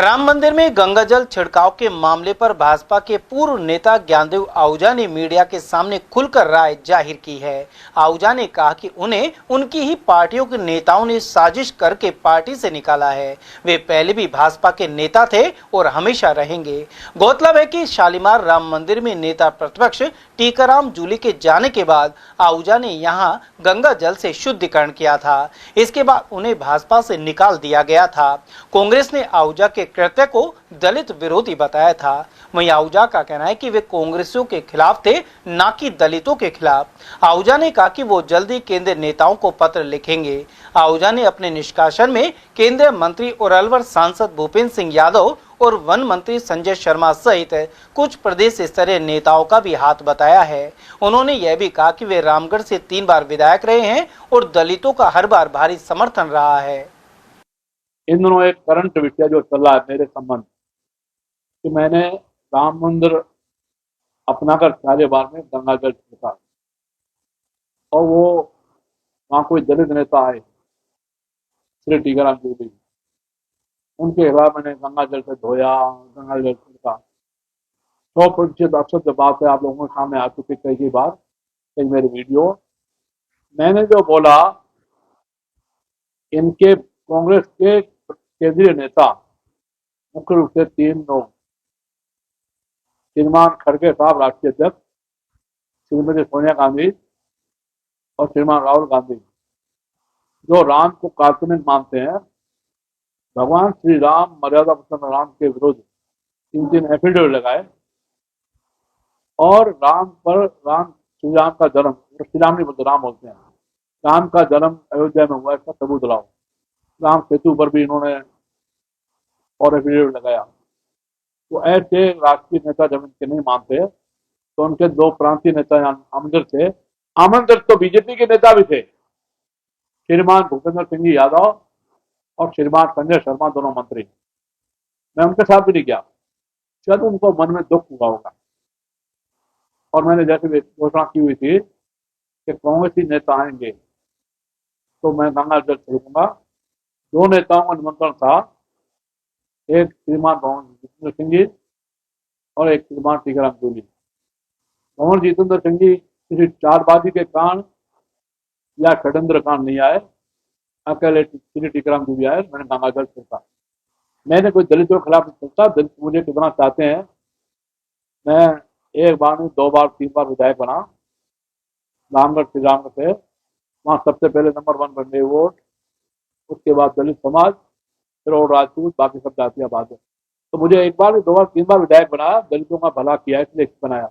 राम मंदिर में गंगा जल छिड़काव के मामले पर भाजपा के पूर्व नेता ज्ञानदेव आहूजा ने मीडिया के सामने खुलकर राय जाहिर की है। आहूजा ने कहा कि उन्हें उनकी ही पार्टियों के नेताओं ने साजिश करके पार्टी से निकाला है। वे पहले भी भाजपा के नेता थे और हमेशा रहेंगे। गौरतलब है कि शालीमार राम मंदिर में नेता प्रतिपक्ष टीकाराम जूली के जाने के बाद आहूजा ने यहां गंगा जल से शुद्धिकरण किया था। इसके बाद उन्हें भाजपा से निकाल दिया गया था। कांग्रेस ने आहूजा के कृत्य को दलित विरोधी बताया था। वहीं आहूजा का कहना है कि वे कांग्रेसियों के खिलाफ थे, न कि दलितों के खिलाफ। आहूजा ने कहा कि वो जल्दी केंद्रीय नेताओं को पत्र लिखेंगे। आहूजा ने अपने निष्कासन में केंद्रीय मंत्री और अलवर सांसद भूपेंद्र सिंह यादव और वन मंत्री संजय शर्मा सहित कुछ प्रदेश स्तरीय नेताओं का भी हाथ बताया है। उन्होंने यह भी कहा कि वे रामगढ़ से 3 बार विधायक रहे हैं और दलितों का हर बार भारी समर्थन रहा है। इन दिनों एक करंट विषय जो चल रहा है मेरे संबंध कि मैंने राम मंदिर अपनाकर 4 बार में गंगा जल छिड़का और वो वहाँ कोई दलित नेता आए श्री टीकाराम जूली, उनके खिलाफ मैंने गंगा जल से धोया, गंगा जल छिड़का। 100% अक्षत बात है, आप लोगों के सामने आ चुकी कई बार, कई मेरे वीडियो। मैंने जो बोला, इनके कांग्रेस के केंद्रीय नेता मुख्य रूप से 3 लोग, श्रीमान खड़गे साहब राष्ट्रीय अध्यक्ष, श्रीमती सोनिया गांधी और श्रीमान राहुल गांधी, जो राम को काल्पनिक मानते हैं, भगवान श्री राम मर्यादा पुरुषोत्तम राम के विरुद्ध 3 एफिडेविट लगाए और राम श्री राम का जन्म, श्री राम नहीं बोलते, राम बोलते हैं, राम का जन्म अयोध्या में हुआ, इसका सबूत लाओ। राम सेतु पर भी इन्होंने और एफिडेविट लगाया। तो ऐसे राष्ट्रीय नेता जब इनके नहीं मानते तो उनके 2 प्रांतीय नेता आमंत्रित थे। आमंत्रित तो बीजेपी के नेता भी थे, श्रीमान भूपेंद्र सिंह यादव और श्रीमान संजय शर्मा, दोनों मंत्री। मैं उनके साथ भी नहीं गया, शायद उनको मन में दुख हुआ होगा। और मैंने जैसे घोषणा की हुई थी कि कांग्रेसी नेता आएंगे तो मैं गंगा जल छिड़कूंगा। 2 नेताओं का निमंत्रण था, एक श्रीमान भवन जितेंद्र सिंह जी और एक श्रीमान टीकाराम जूली। भवन जितेंद्र सिंह जी किसी चारबाजी के कारण या षड्यंत्र कांड नहीं आए, अकेले श्री टीकाराम जूली आए, मैंने गंगा जल छिड़का। मैंने कोई दलितों के खिलाफ नहीं छिड़का, दलित मुझे कितना चाहते हैं। मैं 1 बार नहीं 2 बार 3 बार विधायक बना रामगढ़ श्री रामगढ़ से। वहाँ सबसे पहले नंबर 1 बने वोट, उसके बाद दलित समाज, फिर और राजपूत, बाकी सब जातियां बाद है। तो मुझे 1 बार 2 बार 3 बार विधायक बनाया, दलितों का भला किया इसलिए बनाया।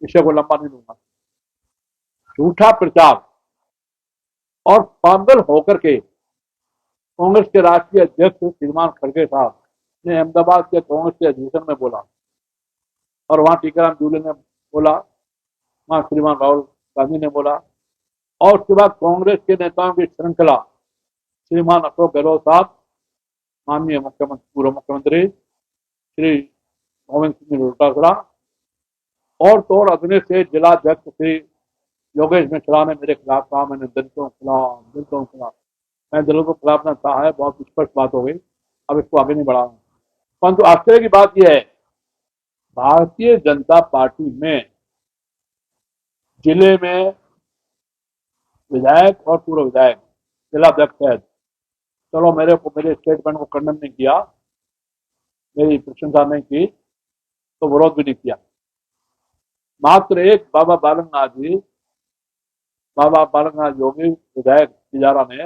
विषय को लंबा नहीं लूंगा। झूठा प्रचार और पागल होकर के कांग्रेस के राष्ट्रीय अध्यक्ष श्रीमान खड़गे साहब ने अहमदाबाद के कांग्रेस के अधिवेशन में बोला और वहां टीकाराम जूली ने बोला, वहां श्रीमान राहुल गांधी ने बोला, और उसके बाद कांग्रेस के नेताओं की श्रृंखला, श्रीमान अशोक गहलोत साहब, माननीय मुख्यमंत्री, पूर्व मुख्यमंत्री श्री गोविंद सिंह डोटासरा, और तो और अभिनय से जिलाध्यक्ष श्री योगेश मिश्रा ने मेरे खिलाफ कहा, मैंने दलितों के खिलाफ। मैं दलितों के खिलाफ न कहा है, बहुत स्पष्ट बात हो गई, अब इसको आगे नहीं बढ़ा। परंतु आश्चर्य की बात यह है, भारतीय जनता पार्टी में जिले में विधायक और पूर्व विधायक, जिलाध्यक्ष है, चलो मेरे स्टेटमेंट को खंडन नहीं किया, मेरी प्रशंसा नहीं की, तो विरोध भी नहीं किया। मात्र एक बाबा बालकनाथ योगी विधायक तिजारा ने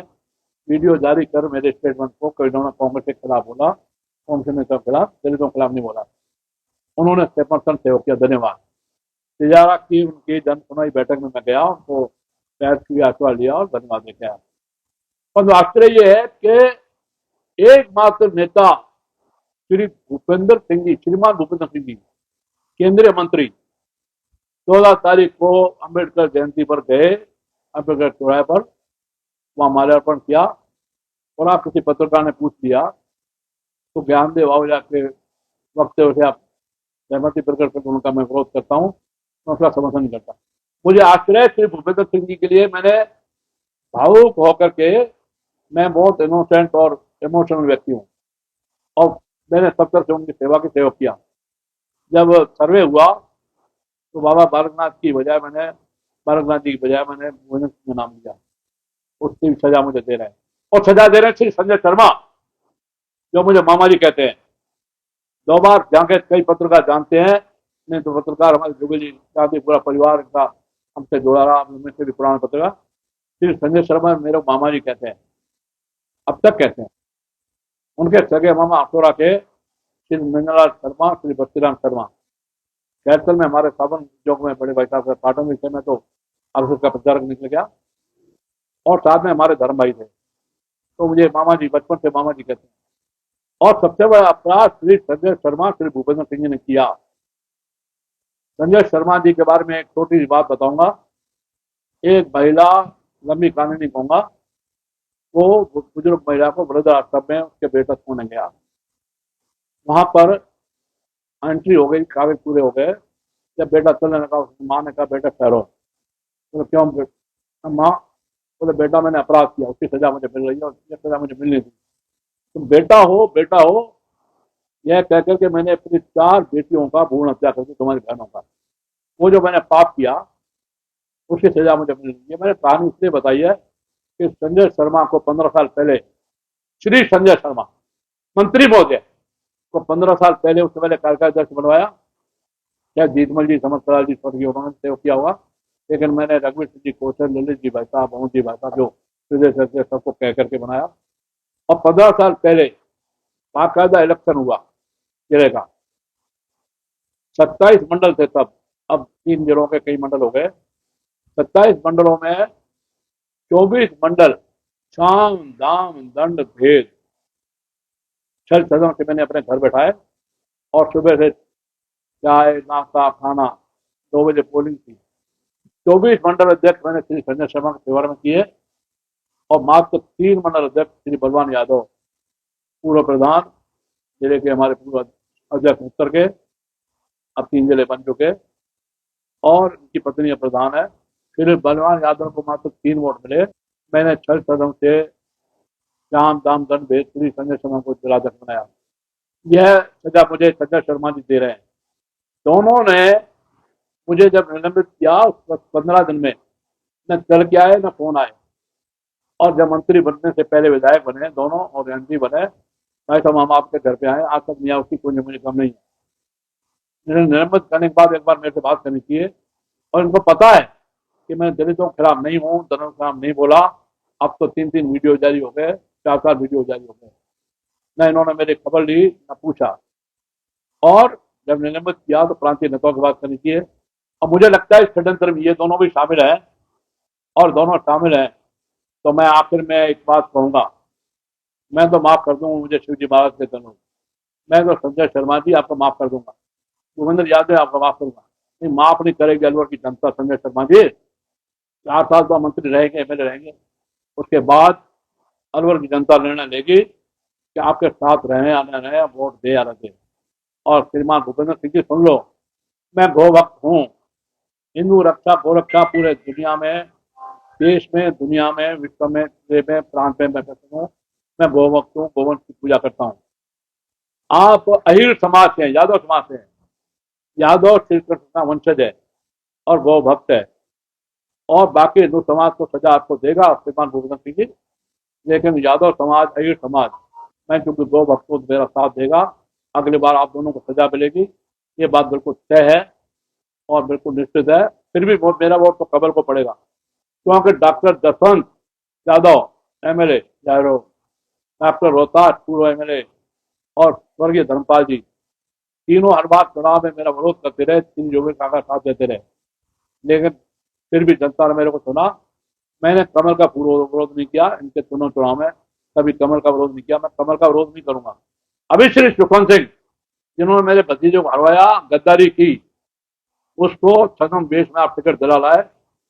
वीडियो जारी कर मेरे स्टेटमेंट को कांग्रेस के खिलाफ बोला, कांग्रेस नेता के खिलाफ, दलितों के खिलाफ नहीं बोला। उन्होंने समर्थन सेव किया, धन्यवाद। तिजारा की उनकी जन सुनवाई बैठक में मैं गया, उनको पैर की आशीर्वाद लिया और धन्यवाद देखे आया। पर आश्चर्य यह है कि एकमात्र नेता श्री भूपेंद्र सिंह जी, श्रीमान भूपेंद्र सिंह जी, केंद्रीय मंत्री, 14 तारीख को अंबेडकर जयंती पर गए, अंबेडकर चौराहे पर, वहां माल्यार्पण किया। और आप किसी पत्रकार ने पूछ लिया तो ज्ञानदेव आहूजा के वक्तव्य से आप सहमति प्रकट करके उनका मैं विरोध करता हूँ, मैं उसका समर्थन नहीं करता। मुझे आश्चर्य, श्री भूपेंद्र सिंह जी के लिए मैंने भावुक होकर के, मैं बहुत इनोसेंट और इमोशनल व्यक्ति हूँ, और मैंने सब तरह से उनकी सेवा की सेवा किया। जब सर्वे हुआ तो बाबा बालकनाथ की बजाय मैंने बालकनाथ जी की बजाय मैंने भुवनेश्वर सिंह का नाम लिया। उसकी भी सजा मुझे दे रहे हैं, और सजा दे रहे हैं श्री संजय शर्मा, जो मुझे मामा जी कहते हैं। 2 बार जाके कई पत्रकार जानते हैं, नहीं तो पत्रकार हमारे जुगल जी साथी पूरा परिवार इनका हमसे जुड़ा रहा, में से भी पुराना पत्रकार श्री संजय शर्मा मेरे मामा जी कहते हैं, अब तक कहते हैं। उनके सगे मामा अखोरा के श्री मंगलाल शर्मा, श्री बस्तीराम शर्मा कैथल में हमारे सावन चौक में बड़े भाई साहब का पाटन विषय में तो आरएसएस का प्रचारक निकल गया, और साथ में हमारे धर्म भाई थे, तो मुझे मामा जी बचपन से मामा जी कहते हैं। और सबसे बड़ा अपराध श्री संजय शर्मा श्री भूपेंद्र सिंह जी ने किया। संजय शर्मा जी के बारे में एक छोटी सी बात बताऊंगा। एक महिला, लंबी कहानी नहीं कहूंगा, वो बुजुर्ग महिला को वृद्ध आश्रम में उसके बेटा छोड़ने गया। वहां पर एंट्री हो गई, कागज पूरे हो गए। जब बेटा चलने लगा, उसकी माँ ने कहा बेटा ठहरो। तो क्यों माँ? बोले बेटा मैंने अपराध किया, उसकी सजा मुझे मिल रही है और ये सजा मुझे मिलनी थी। तुम बेटा हो, बेटा हो, यह कहकर के मैंने अपनी 4 बेटियों का भ्रूण हत्या करके तुम्हारी बहनों का, वो जो मैंने पाप किया उसकी सजा मुझे मिल रही है। मैंने कहानी इसलिए बताई है कि संजय शर्मा को 15 साल पहले, श्री संजय शर्मा मंत्री महोदय को 15 साल पहले उससे पहले कार्यकाल बनवाया। क्या जीतमल जी, समस्तलाल जी स्वर्गीय, उन्होंने सेव किया होगा, लेकिन मैंने रघुवीर सिंह जी कौशल, ललित जी भाई साहब, मोहन जी भाई साहब, जो प्रदेश अध्यक्ष, सबको कह करके बनाया। और 15 साल पहले बाकायदा इलेक्शन हुआ जिले का। 27 मंडल थे तब, अब 3 जिलों के कई मंडल हो गए। 27 मंडलों में 24 मंडल साम दाम दंड भेद छल सदन से मैंने अपने घर बैठाए, और सुबह से चाय नाश्ता खाना, 2 बजे पोलिंग थी। 24 मंडल अध्यक्ष मैंने श्री संजय शर्मा के सेवा में किए, और मात्र 3 मंडल अध्यक्ष श्री बलवान यादव, पूर्व प्रधान जिले के, हमारे पूर्व अध्यक्ष उत्तर के, अब 3 जिले बन चुके, और उनकी पत्नी अब प्रधान है। फिर बलवान यादव को मात्र 3 वोट मिले। मैंने छल सदन से श्याम दाम दंड भेद श्री संजय शर्मा को जिलाध्यक्ष बनाया। यह सजा मुझे संजय शर्मा जी दे रहे हैं। दोनों ने मुझे जब निलंबित किया, उस 15 दिन में न चल के आए न फोन आए, और जब मंत्री बनने से पहले विधायक बने दोनों और एमपी बने, भाई साहब हम आपके घर पे आए, आज तक मियाँ उसकी कोई मुझे कम नहीं है। निलंबित करने के बाद एक बार मेरे से बात करनी चाहिए, और इनको पता है कि मैं दलितों के खिलाफ नहीं हूँ, दलितों के खिलाफ नहीं बोला। अब तो 3-3 वीडियो जारी हो गए, 4-4 वीडियो जारी हो गए। न इन्होंने मेरी खबर ली न पूछा, और जब निलंबित किया तो प्रांतीय नेताओं की बात करनी चाहिए। और मुझे लगता है इस षड्यंत्र में ये दोनों भी शामिल हैं, और दोनों शामिल हैं। तो मैं आखिर में एक बात कहूंगा, मैं तो माफ कर दूंगा, मुझे शिव जी महाराज के धन्यवाद, मैं तो संजय शर्मा जी आपको माफ कर दूंगा, भूपेंद्र यादव आपको माफ करूंगा, नहीं माफ नहीं करेगी अलवर की जनता संजय शर्मा जी। 4 साल तो मंत्री रहेंगे, एमएलए रहेंगे, उसके बाद अलवर की जनता निर्णय लेगी कि आपके साथ रहे या न रहे, वोट दे या न दे। और श्रीमान भूपेंद्र सिंह जी सुन लो, मैं गौ भक्त हूँ। हिंदू रक्षा गौ रक्षा पूरे दुनिया में, देश में, दुनिया में, विश्व में, प्रांत में मैं हूँ। मैं गौ भक्त हूँ, गोवंश की पूजा करता हूँ। आप अहिर समाज से हैं, यादव समाज से हैं, यादव श्री कृष्ण का वंशज है और गौ भक्त है, और बाकी हिंदू समाज को सजा आपको देगा श्रीमान भूपेंद्र सिंह जी, लेकिन यादव समाज, अहिर समाज, मैं चूंकि गौ भक्त को मेरा साथ देगा, अगली बार आप दोनों को सजा मिलेगी, ये बात बिल्कुल तय है और बिल्कुल निश्चित है। फिर भी मेरा वोट तो कमल को पड़ेगा, क्योंकि doctor Jaswant Yadav MLA, doctor Rohtas पूर्व एमएलए, और स्वर्गीय धर्मपाल जी, तीनों हर बार चुनाव में मेरा विरोध करते रहे, 3 जो भी काका साथ देते रहे, लेकिन फिर भी जनता ने मेरे को चुना। मैंने कमल का पूर्व विरोध नहीं किया, इनके दोनों चुनाव में कभी कमल का विरोध नहीं किया, मैं कमल का विरोध नहीं करूंगा। अभी श्री सुखवंत सिंह जिन्होंने मेरे भतीजे को हरवाया, गद्दारी की, उसको छद्म वेश में आप टिकट दिला लाए,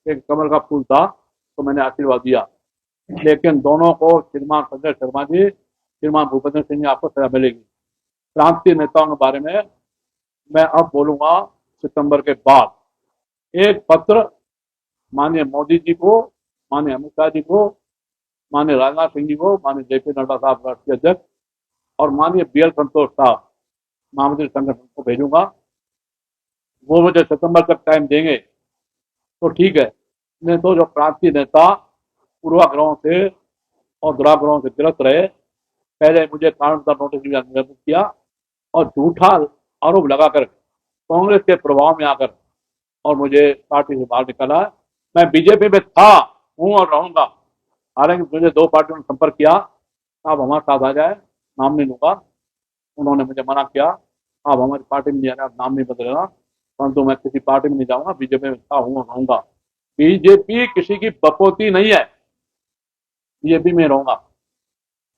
एक कमल का फूल था, तो मैंने आशीर्वाद दिया। लेकिन दोनों को, श्रीमान संजय शर्मा जी, श्रीमान भूपेंद्र सिंह जी, आपको सजा मिलेगी। प्रांतीय नेताओं के बारे में मैं अब बोलूंगा सितंबर के बाद। एक पत्र माननीय मोदी जी को, माननीय अमित शाह जी को, माननीय राजनाथ सिंह जी को, माननीय जेपी नड्डा साहब राष्ट्रीय अध्यक्ष, और माननीय BL संतोष साहब महामंत्री संगठन को भेजूंगा। वो मुझे सितंबर तक टाइम देंगे तो ठीक है, नहीं तो जो प्रांतीय नेता पूर्वाग्रहों से और दुराग्रहों से गिरफ्त रहे, पहले मुझे कानूनता नोटिस भी निलंबित किया और झूठा आरोप लगाकर कांग्रेस के प्रभाव में आकर और मुझे पार्टी से बाहर निकाला। मैं बीजेपी में था, हूं और रहूंगा। हालांकि मुझे 2 पार्टियों ने संपर्क किया, आप हमारे साथ आ जाए, नाम नहीं लूंगा। उन्होंने मुझे मना किया, आप हमारी पार्टी में नहीं आना, आप नाम नहीं बदलेगा। परंतु मैं किसी पार्टी में नहीं जाऊंगा, बीजेपी में था, हूं और रहूंगा। बीजेपी किसी की बपोती नहीं है, बीजेपी में रहूंगा।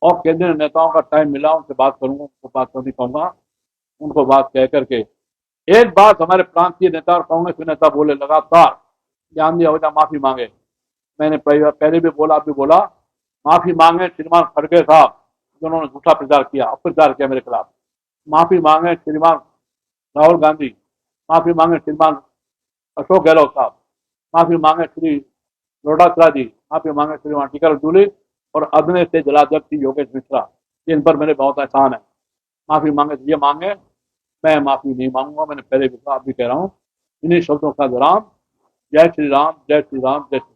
और केंद्रीय नेताओं का टाइम मिला, उनसे बात करूंगा, उनको बात करनी कहूंगा, उनको बात कह करके। एक बात हमारे प्रांतीय नेता और कांग्रेस के नेता बोले लगातार, गांधी आहूजा माफी मांगे। मैंने पहले भी बोला, अब भी बोला, माफी मांगे श्रीमान खड़गे साहब जिन्होंने झूठा प्रचार किया, अपप्रचार किया मेरे खिलाफ। माफी मांगे श्रीमान राहुल गांधी, माफी मांगे श्रीमान अशोक गहलोत साहब, माफी मांगे श्री लोटासरा जी, माफी मांगे श्रीमान टीकर जूली और अदने से जलाध्यक्ष योगेश मिश्रा, जिन पर मेरे बहुत एहसान है। माफी मांगे ये मांगे, मैं माफी नहीं मांगूंगा। मैंने पहले भी कहा, अब भी कह रहा हूँ, इन्हीं शब्दों का विराम। जय श्री राम, जय श्री राम, जय श्री